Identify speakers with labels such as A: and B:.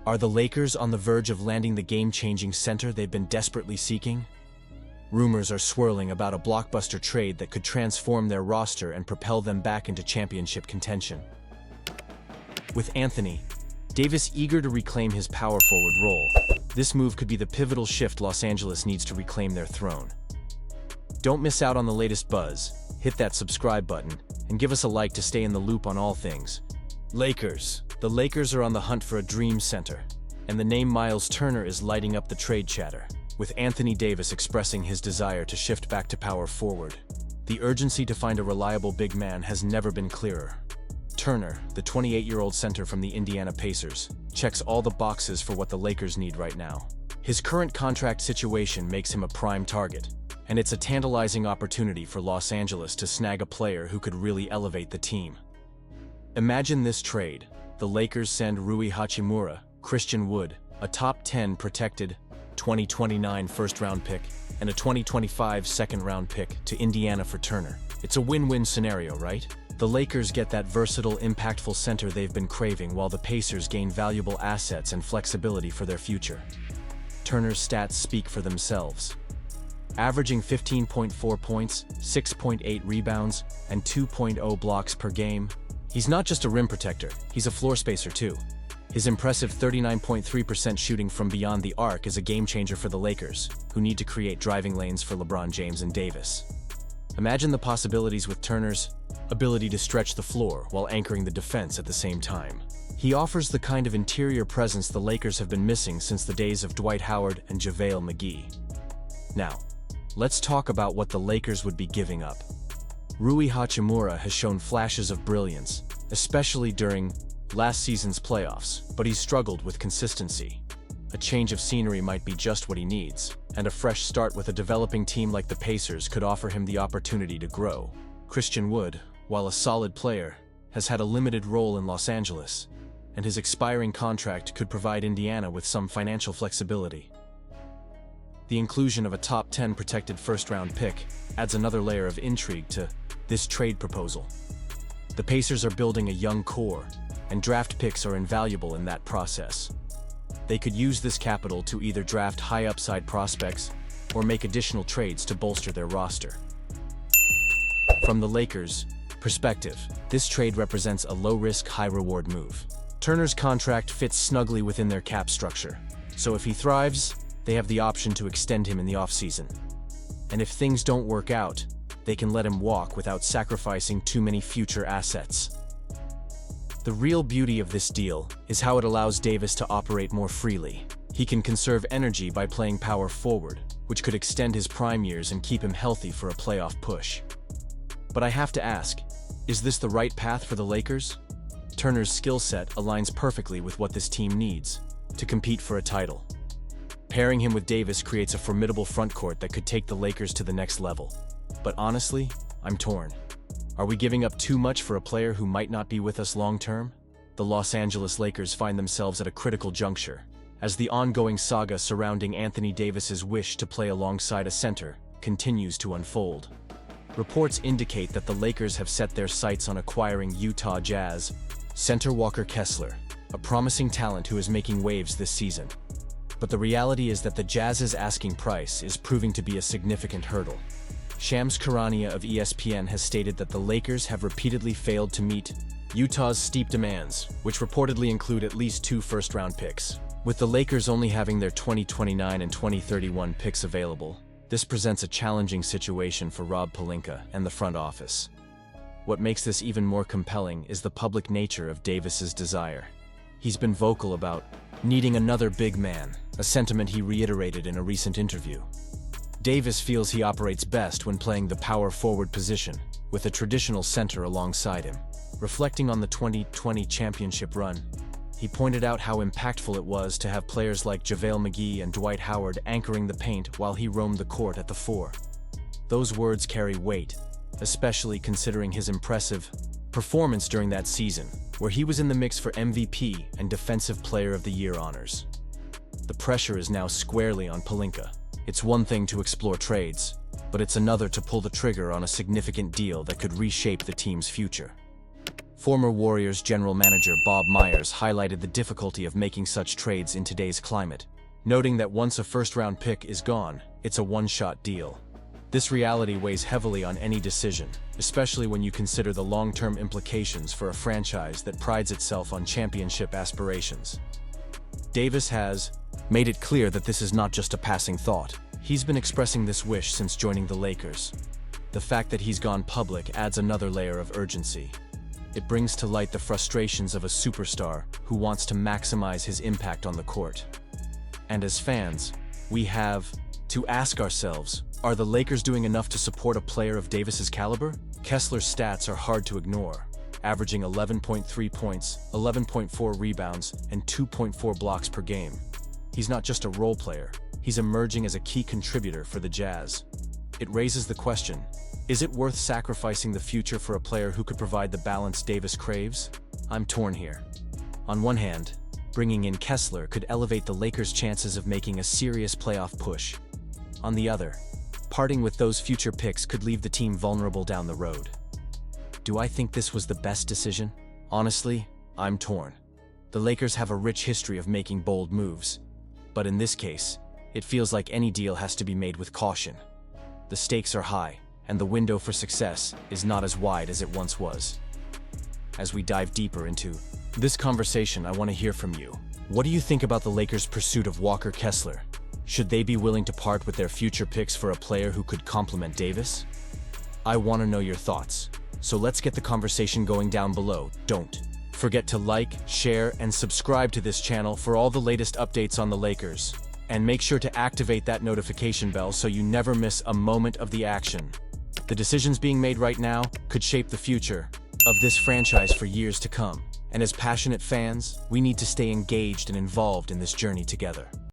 A: Are the Lakers on the verge of landing the game-changing center they've been desperately seeking? Rumors are swirling about a blockbuster trade that could transform their roster and propel them back into championship contention. With Anthony Davis eager to reclaim his power forward role, this move could be the pivotal shift Los Angeles needs to reclaim their throne. Don't miss out on the latest buzz. Hit that subscribe button and give us a like to stay in the loop on all things Lakers. The Lakers are on the hunt for a dream center, and the name Miles Turner is lighting up the trade chatter, with Anthony Davis expressing his desire to shift back to power forward. The urgency to find a reliable big man has never been clearer. Turner, the 28-year-old center from the Indiana Pacers, checks all the boxes for what the Lakers need right now. His current contract situation makes him a prime target, and it's a tantalizing opportunity for Los Angeles to snag a player who could really elevate the team. Imagine this trade. The Lakers send Rui Hachimura, Christian Wood, a top 10 protected 2029 first-round pick, and a 2025 second-round pick to Indiana for Turner. It's a win-win scenario, right? The Lakers get that versatile, impactful center they've been craving, while the Pacers gain valuable assets and flexibility for their future. Turner's stats speak for themselves. Averaging 15.4 points, 6.8 rebounds, and 2.0 blocks per game, he's not just a rim protector, he's a floor spacer too. His impressive 39.3% shooting from beyond the arc is a game-changer for the Lakers, who need to create driving lanes for LeBron James and Davis. Imagine the possibilities with Turner's ability to stretch the floor while anchoring the defense at the same time. He offers the kind of interior presence the Lakers have been missing since the days of Dwight Howard and JaVale McGee. Now, let's talk about what the Lakers would be giving up. Rui Hachimura has shown flashes of brilliance, especially during last season's playoffs, but he's struggled with consistency. A change of scenery might be just what he needs, and a fresh start with a developing team like the Pacers could offer him the opportunity to grow. Christian Wood, while a solid player, has had a limited role in Los Angeles, and his expiring contract could provide Indiana with some financial flexibility. The inclusion of a top 10 protected first-round pick adds another layer of intrigue to this trade proposal. The Pacers are building a young core, and draft picks are invaluable in that process. They could use this capital to either draft high-upside prospects or make additional trades to bolster their roster. From the Lakers' perspective, this trade represents a low-risk, high-reward move. Turner's contract fits snugly within their cap structure, so if he thrives, they have the option to extend him in the offseason. And if things don't work out, they can let him walk without sacrificing too many future assets. The real beauty of this deal is how it allows Davis to operate more freely. He can conserve energy by playing power forward, which could extend his prime years and keep him healthy for a playoff push. But I have to ask, is this the right path for the Lakers? Turner's skill set aligns perfectly with what this team needs to compete for a title. Pairing him with Davis creates a formidable frontcourt that could take the Lakers to the next level. But honestly, I'm torn. Are we giving up too much for a player who might not be with us long-term? The Los Angeles Lakers find themselves at a critical juncture, as the ongoing saga surrounding Anthony Davis's wish to play alongside a center continues to unfold. Reports indicate that the Lakers have set their sights on acquiring Utah Jazz center Walker Kessler, a promising talent who is making waves this season. But the reality is that the Jazz's asking price is proving to be a significant hurdle. Shams Charania of ESPN has stated that the Lakers have repeatedly failed to meet Utah's steep demands, which reportedly include at least 2 first-round picks. With the Lakers only having their 2029 and 2031 picks available, this presents a challenging situation for Rob Pelinka and the front office. What makes this even more compelling is the public nature of Davis's desire. He's been vocal about needing another big man, a sentiment he reiterated in a recent interview. Davis feels he operates best when playing the power forward position, with a traditional center alongside him. Reflecting on the 2020 championship run, he pointed out how impactful it was to have players like JaVale McGee and Dwight Howard anchoring the paint while he roamed the court at the 4. Those words carry weight, especially considering his impressive performance during that season, where he was in the mix for MVP and Defensive Player of the Year honors. The pressure is now squarely on Pelinka. It's one thing to explore trades, but it's another to pull the trigger on a significant deal that could reshape the team's future. Former Warriors general manager Bob Myers highlighted the difficulty of making such trades in today's climate, noting that once a first-round pick is gone, it's a one-shot deal. This reality weighs heavily on any decision, especially when you consider the long-term implications for a franchise that prides itself on championship aspirations. Davis has made it clear that this is not just a passing thought. He's been expressing this wish since joining the Lakers. The fact that he's gone public adds another layer of urgency. It brings to light the frustrations of a superstar who wants to maximize his impact on the court. And as fans, we have to ask ourselves, are the Lakers doing enough to support a player of Davis's caliber? Kessler's stats are hard to ignore, averaging 11.3 points, 11.4 rebounds, and 2.4 blocks per game. He's not just a role player, he's emerging as a key contributor for the Jazz. It raises the question, is it worth sacrificing the future for a player who could provide the balance Davis craves? I'm torn here. On one hand, bringing in Kessler could elevate the Lakers' chances of making a serious playoff push. On the other, parting with those future picks could leave the team vulnerable down the road. Do I think this was the best decision? Honestly, I'm torn. The Lakers have a rich history of making bold moves, but in this case, it feels like any deal has to be made with caution. The stakes are high, and the window for success is not as wide as it once was. As we dive deeper into this conversation, I want to hear from you. What do you think about the Lakers' pursuit of Walker Kessler? Should they be willing to part with their future picks for a player who could complement Davis? I want to know your thoughts, so let's get the conversation going down below. Don't forget to like, share, and subscribe to this channel for all the latest updates on the Lakers. And make sure to activate that notification bell so you never miss a moment of the action. The decisions being made right now could shape the future of this franchise for years to come. And as passionate fans, we need to stay engaged and involved in this journey together.